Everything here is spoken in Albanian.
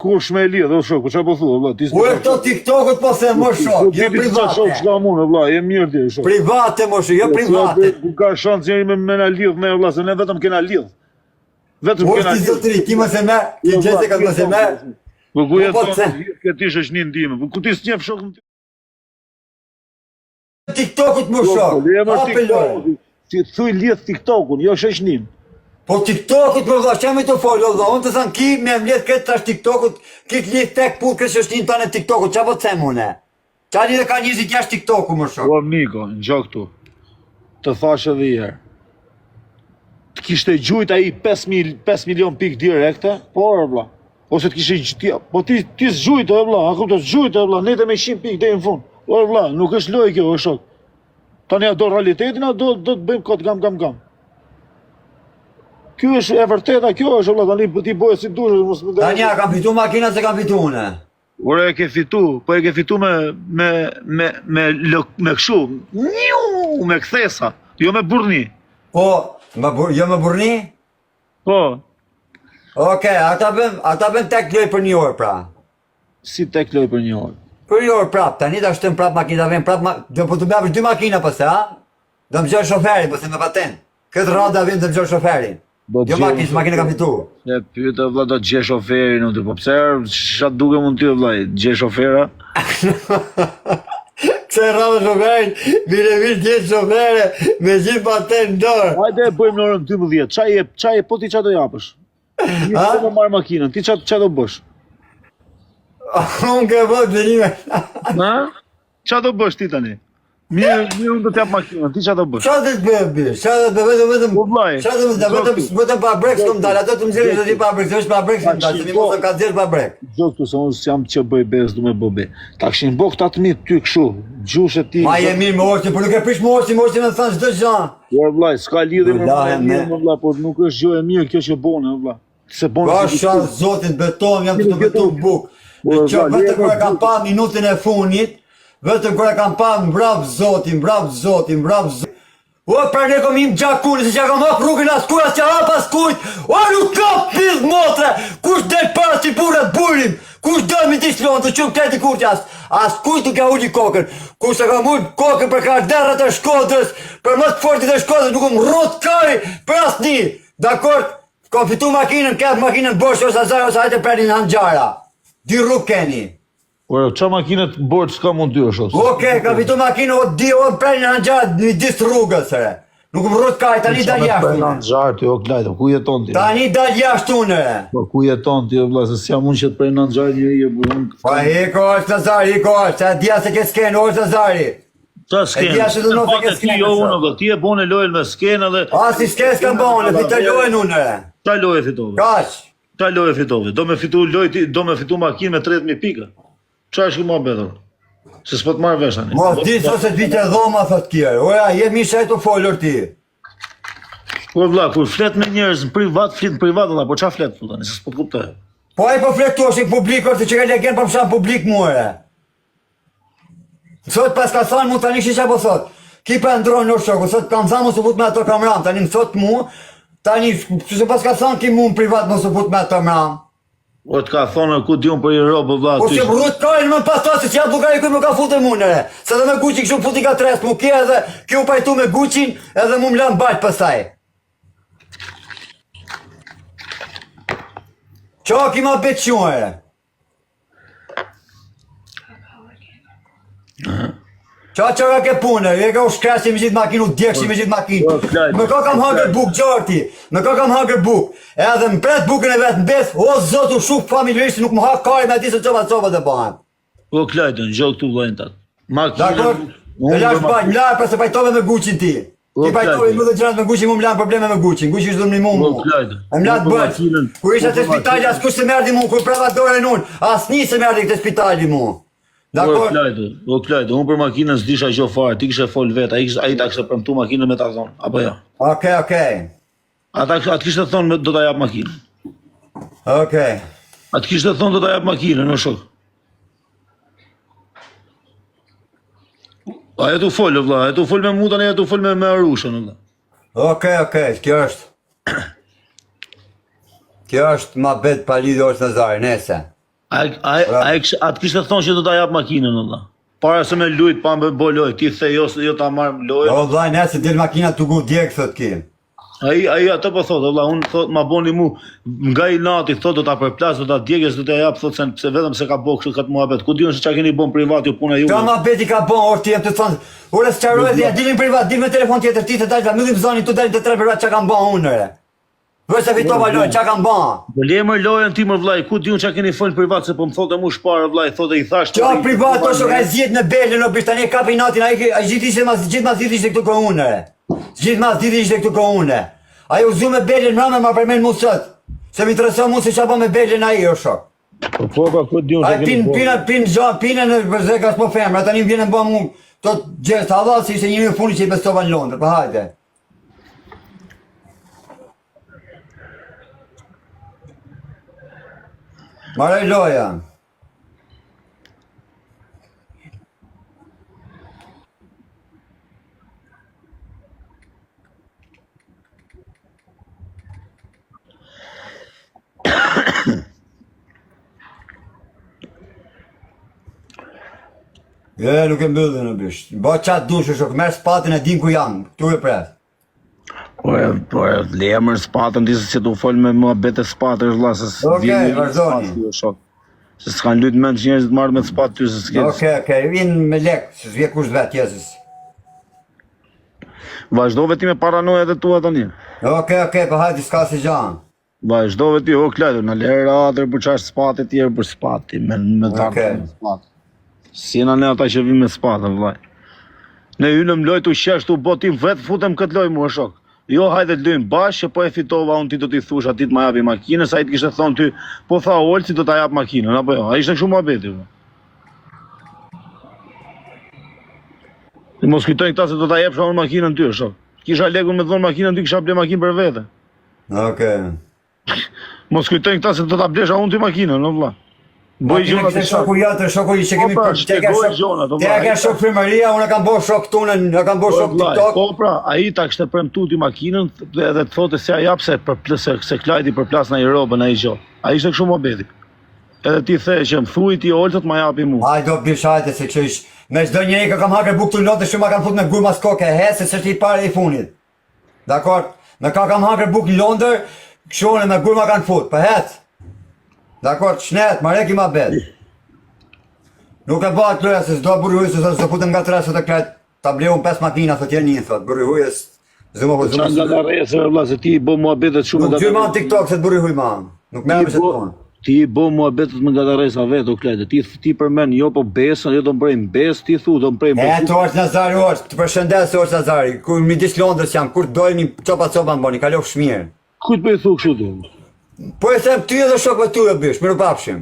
Kush me lidh, o shok, çfarë po thua, vëlla? Ue këto TikTokut po them më shok, jo private. Shok unë, vëlla, je mirë ti, shok. Private më shok, jo private. Ku ka shans njëri me na lidh me vëlla, se ne vetëm kena lidh. Vetëm kena lidh. Ti zotri, ti më se më, ti gjese ka më se më. Po ku jeton? Ke ti shoqni ndihmë. Po ku ti s'njeh shokun? TikTokut më shok. Apeloj. Ti thuj lidh TikTokun, jo shoqnin. Po TikTokut më vëlla, çam të fol vëlla, unë të thënë ki me mbledh këtë tash TikTokut, ki lidh tek punë kështu është një tonë TikTokut, çfarë po të them unë? Çfarë lidhje ka njerëzit jashtë TikTokut më shok? Po miko, ngjok këtu. Të thash edhe një herë. Të kishte gjujt ai 5 milion pikë direkte, po vëlla. Ose të kishte po ti zgjujt vëlla, a kupton zgjujt vëlla, nete me 100 pikë deri në fund. Po vëlla, nuk është lojë kjo, o shok. Tani a do realitetin, a do të bëjmë kot gam. Kjo është e vërteta, kjo është vëlla, tani ti bëj si duhesh, mos më. Tani a kam fitu makina se kam fitu unë. Ore e ke fitu, po e ke fitu me kështu, me kthesa, jo me burni. Po, jo me burni? Po. Okej, ata bëm tek loj për një orë pra. Si tek loj për një orë? Për një orë prap, tani ta shtëm prap makina, vjen prap, do po të bëjmë 2 makina pëse, ha? Do më gjë shoferin, pëse me patent. Këtë rada vjen të më gjë shoferin. Jo makina kam fitu. E pyete vëlla do të gjej shoferin unë, po pse ç'a duke mund ty vëlla, gjej shofera? Pse rradh shoferin, vire gjej shofere me gjithë patent dorë. Hajde e bëjmë në orën 12. Ç'a po ti ç'a do japësh? Ha? Do marr makinën, ti ç'a do bësh? Unë ke vot venime. Ha? Ç'a do bësh ti tani? Mirë unë do t'jap makinën, ti ç'a do bësh? Ç'a do të bëj bi? Ç'a do të bëj vetëm? Ç'a do të bëj vetëm pa brek s'kam dalë, ato të më zgjidhë ti pa brek, s'është pa brek s'kam dalë, se mi mos ka dhënë pa brek. Jo këtu se unë s'jam që bëj bez, du me bëbe. Ta kishin bo këta të mitë ty kështu, gjushe ti. Ma je mirë më orësi, por nuk e prish më orësi me thënë çdo gjë. Jo vllai, s'ka lidhje me vlla, po nuk është gjë e mirë kjo që bone vlla. Se bone. Ka shall zotin beton, jam të beton buk. Vetëm kur e kam pa minutën e fundit, vetëm kur e kam pa mbrap zotin. O, për ne kom im gjakun, se që kam hap rrugën as kuj, as që hap as kuj. O, nuk ka pizë motre, kush del para si burat burim, kush del me t'i shlonë, të qumë kreti kur që as kuj t'u ka ulli kokën. Kush e kam ulli kokën për karderët e Shkodrës, për më të fortit e Shkodrës, nuk më rrot kaj për as një. Dakord, kam fitu makinën, kep makinën bosh, ose azar, ose hajte për një hangjara. 2 rrugë keni. Ore, qa makinët borë s'ka mund dy është? Okej, ka fitu makinë, o di, o prej në hanxarë, një disë rrugës, sëre. Nuk më rrët kaj, tani dal jashtë. Prej në hanxarë ti, o klajtë, ku jeton ti? Tani dal jashtë une. Po, ku jeton ti, vla, se s'jam unë që të prej në hanxarë njëri e burën. Pa, hiko është Lazari, se a dja se ke skenë, është Lazari. Qa skenë? E dja se të në se ke skenë. Ti e bone lojën me skenë dhe... A, si skenë s'kam bone, fitë lojën une. Qa lojë fitove? Kash. Qa lojë fitove? Do me fitu makinë me 30.000 pika. Qa është këma betër? Se s'po të marrë vesh tani. Mos di so se t'vite dhoma, thot kjerë. Oja, je misha e të folër ti. Po vlla, kur flet me njerëz në privat, flet në privat, po qa flet tu tani, se s'po kuptoj. Po ai po flet tu është i publik, është që ka legend po mshan publik muare. Sot pas ka thonë mu tani shisha po thot. Ki pa ndronë në shoku, sot kam thamë mos u fut me ato kamram, tani më thot mu, tani që pas ka thonë ki mu në privat mos u fut me ato kamram. O të ka thonë ku di unë për i robë, vla, ty... Po që rrut kajnë më pas ta, se që janë bukari kuj më ka fute munere. Se dhe me Gucci kështu futi ka tres, mu kje edhe kjo pajtu me Guccin, edhe mu më lanë bajt pësaj. Qa ki ma betë shumë, Qa ka ke punë, e ka u shkresi me gjithë makinë, u djekshi me gjithë makinë. Me ka kam hangër buk, gjarti, me ka kam hangër buk. Edhe më pret bukën e vetë në beth, o zotu shuk familjerisht, nuk më hak kari me ati se qoba dhe banë. O klajtë, në gjokë tu vlojnë tatë. Dakor, e lash bajnë, më larë për se pajtove me Guccin ti. Ti pajtove më dhe gjërat me Guccin, mu më lanë probleme me Guccin, Guccin ishtë dhëmë një mu. E më latë bëjtë, kur isha të spitali, as kush se merdi mu, kur prava dore në unë, as një se merdi këtë spitali mu. O klajtë, unë për makinën s'disha gjo farë, ti kështë e folë vetë, a i ta kështë premtu makinën me ta thonë, apo ja? Okej. Atë kështë e thonë do ta japë makinën. Okej. Atë kështë e thonë do ta japë makinën, në shokë. A e tu folë, vla, e tu folë me mutën, e tu folë me arushën, vla. Okej, kjo është... Kjo është ma betë pa lidhë është në zari, nese. Atë kishte thonë që do ta jap makinën valla. Para se me lujt pa me bo lojë, ti the jo ta marr lojën. O vllai, nëse del makina tu gu direkt thot ki. Ai ato po thotë, valla, unë thot ma boni mu nga i nati, thot do ta përplas, do ta djegës, do ta jap, thot se vetëm se ka bo kështu kat muhabet. Ku diun se çka keni bën privat ju puna juve. Ka muhabeti ka bën, or ti jam të thon. Ora s'çaroj dia, dilin privat, dil me telefon tjetër ti të dalë, më dhim zonin tu dalin të tre privat çka kam bën unë. Vëse fitova lojën, çka kam bën? Do lemër lojën ti më vllai, ku diun çka keni fol privat se po më thotë mu shpara vllai, thotë i thash. Çka privat ose ka zgjedh në Belën, no tani kapi natin, ai gjithë ishte këtu ko unë. Gjithë ishte këtu ko unë. Ai u zu me Belën mbrapa ma përmend mua sot. Se më intereson mua se çfarë bën me Belën ai o shok. Po ku diun çka keni bën. Pinë në Berzeka s'po femra, tani vjen bën mua to gjest hava si ishte një në funi që i bestova në Londër, po hajde. Maraj loja. Nuk e mbyllën në bish. Ba qatë dushë shok, merë spatën e din ku janë, këtu e pres. Po lemër spatën, ti se tu fol me muhabet e spatën, vlla, se Okej, vazhdoni. Se s'kan lyt mend që njerëzit marrë me spatë ty se s'ke. Okej, vin me lek, se s'vje kush vetë jezus. Vazhdove ti me paranoja dhe tua tani. Okej, po hajde s'ka si gjanë. Vazhdove ti, o klajdu, në lera atër për qash spatë e tjerë për spatë, me tarë me spatë. Si jena ne ata që vim me spatë, vllai. Ne hynëm lojë tu qesh tu botim vetë futem këtë lojë mua shok. Jo hajde të lojmë bashkë, po e fitova unë ti do t'i thush aty të ma japi makinën, sa ai të kishte thonë ty, po tha Olci do ta jap makinën, apo jo. Ai ishte kështu muhabeti. Ti mos kujtojnë këta se do ta jepsha unë makinën ty, shok. Kisha lekun me dhon makinën ty, kisha ble makinë për vete. Okej. Mos kujtojnë këta se do ta blesha unë ty makinën, no vlla. Boj gjona të shoku jatë, shoku i që kemi për te ka shok primëria, unë kam bërë shok tonë, ne kam bërë shok TikTok. Po pra, ai ta kishte premtuar ti makinën edhe të thotë se ai jap se se Klajdi përplas në Europën ai gjë. Ai ishte kështu muhabeti. Edhe ti the që më thuaj ti Olcët ma japi mua. Ai do bish hajde se kështu ish. Me çdo njeri që kam hakër bukë notë shumë ma kanë fut në gurmas kokë hese se është i parë i funit. Dakor? Me kam hakër bukë në Londër, kështu me gurma kanë fut, po hec. Dakor, shnet, marek i ma bet. Nuk e bëhat loja se s'do burri hujës, se futem nga treset e kret, ta blevun 5 makina, thot jenë një, thot, burri hujës, zëmë po zëmë. Qa nga rejse, vlla, se ti i bo muhabetet shumë. Nuk gjyë ma në TikTok se të burri huj ma, nuk me me se tonë. Ti i bo muhabetet me nga rejsa vetë, o Klajdi, ti përmen jo po besën, jo do mbrejmë besë, ti thu do mbrejmë besë. Të orës Nazari orës, të përshëndes orës Nazari, kur midis Londrës jam, kur dojnë copa më boni, kalof shmirë. Kujt për i thu kështu ti? Po e them ty edhe shokëve ty e bish, miru papshim.